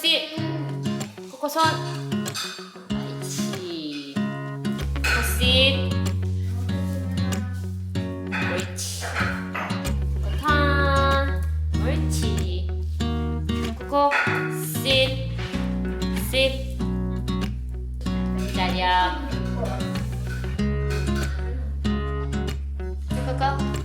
sit. 코코 손. 옳지. 코코 sit. 옳지. 코코 turn. 옳지. 코코 sit. sit. 기다려. 코코.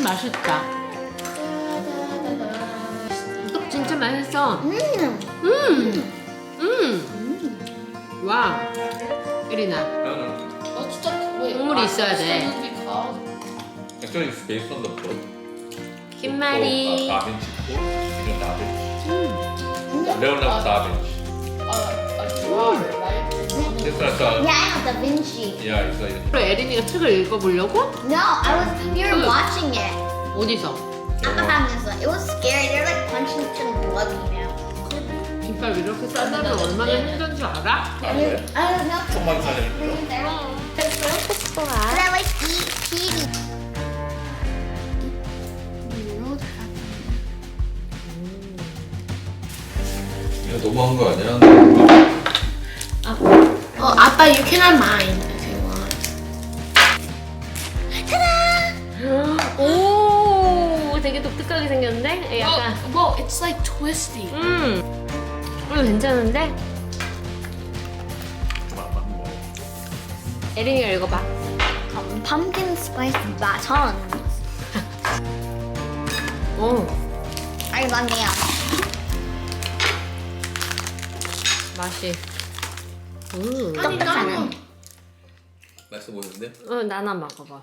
맛있다. 떡 진짜 맛있어. 와, 예린아. 진짜 국물이 있어야 돼. Actually, it's based on the book. 김말이. 다빈치 코드, 이름 다빈치. 레오나르도 다빈치. It's like a, Yeah, I know Da Vinci. yeah, it's like. 그럼 예린이가 책을 읽어보려고? No, I was we were watching it. 어디서? 아까방에서. It was scary. They're like punching each other blood, you know. 김밥 이렇게 싸다면 얼마나 힘든 줄 알아? I don't know. 총만 사는 But I like eat pea. 이거 너무한 거 아니야? Oh, Appa, you can have mine if you want. 오, 되게 독특하게 생겼는데? 약간. Whoa, it's like twisty. 이거 괜찮은데? 예린이가 읽어봐. Pumpkin spice baton. 오, I love it. 맛이. 똑똑하네. 맛있어 보이는데? 나나 먹어봐.